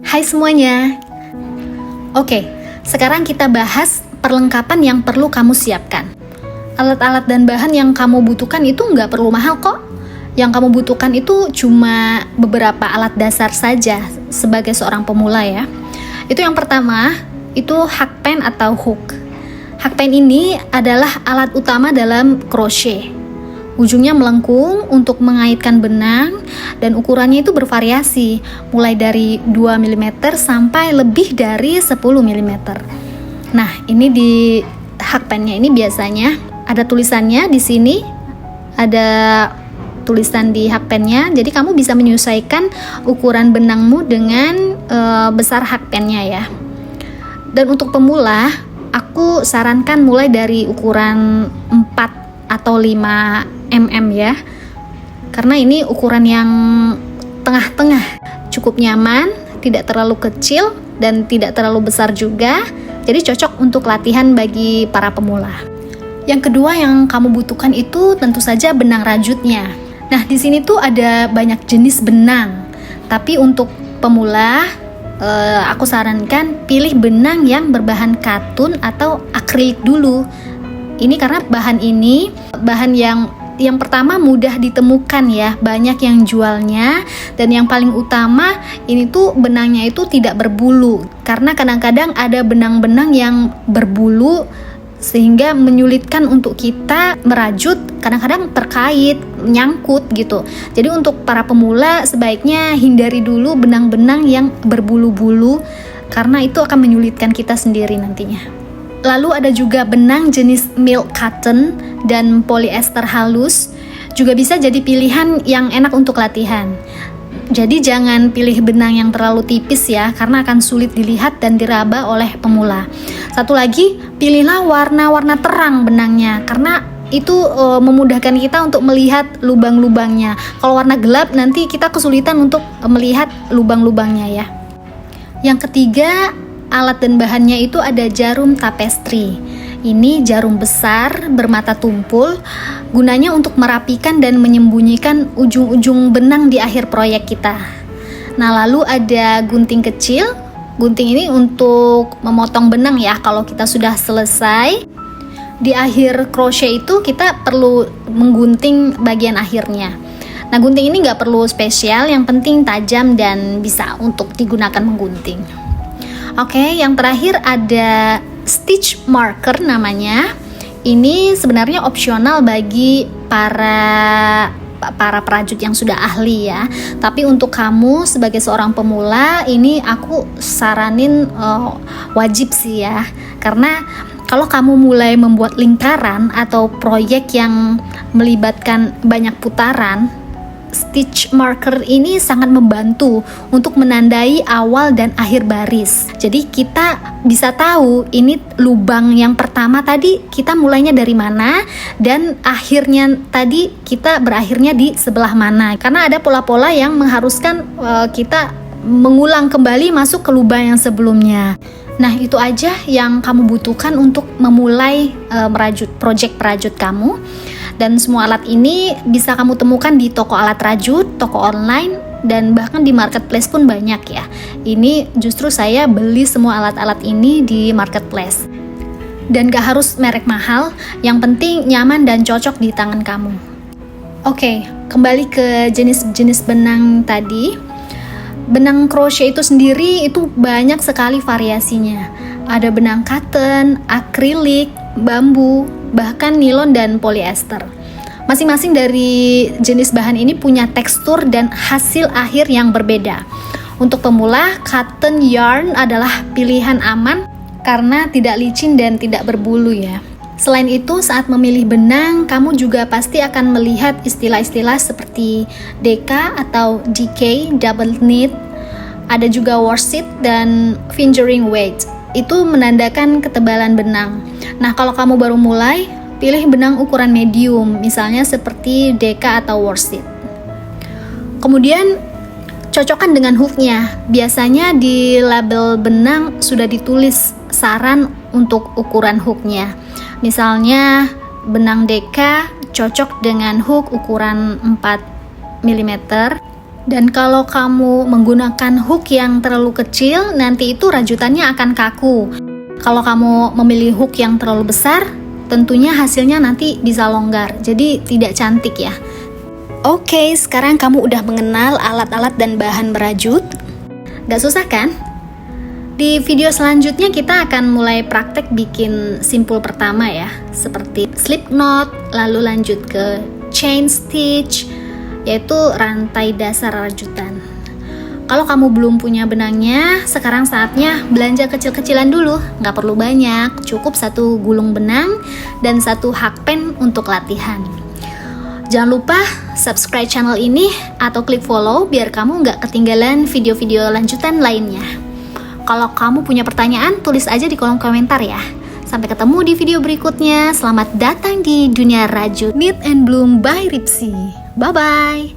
Hai semuanya. Oke, sekarang kita bahas perlengkapan yang perlu kamu siapkan. Alat-alat dan bahan yang kamu butuhkan itu nggak perlu mahal kok. Yang kamu butuhkan itu cuma beberapa alat dasar saja sebagai seorang pemula ya. Itu yang pertama, itu hakpen atau hook. Hakpen ini adalah alat utama dalam crochet. Ujungnya melengkung untuk mengaitkan benang dan ukurannya itu bervariasi, mulai dari 2 mm sampai lebih dari 10 mm. Nah, ini di hakpennya ini biasanya ada tulisannya di sini, ada tulisan di hakpennya, jadi kamu bisa menyesuaikan ukuran benangmu dengan besar hakpennya ya. Dan untuk pemula, aku sarankan mulai dari ukuran 4 atau 5 mm ya, karena ini ukuran yang tengah-tengah, cukup nyaman, tidak terlalu kecil dan tidak terlalu besar juga, jadi cocok untuk latihan bagi para pemula. Yang kedua yang kamu butuhkan itu tentu saja benang rajutnya. Nah, di sini tuh ada banyak jenis benang, tapi untuk pemula aku sarankan pilih benang yang berbahan katun atau akrilik dulu. Ini karena bahan ini bahan yang pertama mudah ditemukan ya, banyak yang jualnya, dan yang paling utama ini tuh benangnya itu tidak berbulu, karena kadang-kadang ada benang-benang yang berbulu sehingga menyulitkan untuk kita merajut, kadang-kadang terkait, nyangkut gitu. Jadi untuk para pemula sebaiknya hindari dulu benang-benang yang berbulu-bulu, karena itu akan menyulitkan kita sendiri nantinya. Lalu ada juga benang jenis milk cotton dan polyester halus, juga bisa jadi pilihan yang enak untuk latihan. Jadi jangan pilih benang yang terlalu tipis ya, karena akan sulit dilihat dan diraba oleh pemula. Satu lagi, pilihlah warna-warna terang benangnya, karena itu memudahkan kita untuk melihat lubang-lubangnya. Kalau warna gelap nanti kita kesulitan untuk melihat lubang-lubangnya ya. Yang ketiga, alat dan bahannya itu ada jarum tapestri. Ini jarum besar bermata tumpul, gunanya untuk merapikan dan menyembunyikan ujung-ujung benang di akhir proyek kita. Nah, lalu ada gunting kecil. Gunting ini untuk memotong benang ya kalau kita sudah selesai. Di akhir crochet itu kita perlu menggunting bagian akhirnya. Nah, gunting ini nggak perlu spesial, yang penting tajam dan bisa untuk digunakan menggunting. Oke, yang terakhir ada stitch marker namanya. Ini sebenarnya opsional bagi para perajut yang sudah ahli ya. Tapi untuk kamu sebagai seorang pemula, ini aku saranin wajib sih ya. Karena kalau kamu mulai membuat lingkaran atau proyek yang melibatkan banyak putaran, stitch marker ini sangat membantu untuk menandai awal dan akhir baris. Jadi kita bisa tahu ini lubang yang pertama tadi kita mulainya dari mana, dan akhirnya tadi kita berakhirnya di sebelah mana. Karena ada pola-pola yang mengharuskan kita mengulang kembali masuk ke lubang yang sebelumnya. Nah, itu aja yang kamu butuhkan untuk memulai merajut project perajut kamu. Dan semua alat ini bisa kamu temukan di toko alat rajut, toko online, dan bahkan di marketplace pun banyak ya. Ini justru saya beli semua alat-alat ini di marketplace. Dan gak harus merek mahal, yang penting nyaman dan cocok di tangan kamu. Oke, kembali ke jenis-jenis benang tadi. Benang crochet itu sendiri itu banyak sekali variasinya. Ada benang cotton, akrilik, bambu, bahkan nilon dan polyester. Masing-masing dari jenis bahan ini punya tekstur dan hasil akhir yang berbeda. Untuk pemula, cotton yarn adalah pilihan aman karena tidak licin dan tidak berbulu ya. Selain itu, saat memilih benang, kamu juga pasti akan melihat istilah-istilah seperti deka atau DK, double knit. Ada juga worsted dan fingering weight. Itu menandakan ketebalan benang. Nah, kalau kamu baru mulai, pilih benang ukuran medium, misalnya seperti deka atau worsted. Kemudian, cocokkan dengan hooknya. Biasanya di label benang sudah ditulis saran untuk ukuran hooknya. Misalnya, benang deka cocok dengan hook ukuran 4 mm, Dan kalau kamu menggunakan hook yang terlalu kecil, nanti itu rajutannya akan kaku. Kalau kamu memilih hook yang terlalu besar, tentunya hasilnya nanti bisa longgar, jadi tidak cantik ya. Oke, sekarang kamu udah mengenal alat-alat dan bahan merajut. Gak susah kan? Di video selanjutnya kita akan mulai praktek bikin simpul pertama ya, seperti slip knot, lalu lanjut ke chain stitch, yaitu rantai dasar rajutan. Kalau kamu belum punya benangnya, sekarang saatnya belanja kecil-kecilan dulu. Nggak perlu banyak, cukup 1 gulung benang dan 1 hakpen untuk latihan. Jangan lupa subscribe channel ini atau klik follow biar kamu nggak ketinggalan video-video lanjutan lainnya. Kalau kamu punya pertanyaan, tulis aja di kolom komentar ya. Sampai ketemu di video berikutnya. Selamat datang di dunia rajut. Knit and Bloom by Ripsy. Bye-bye.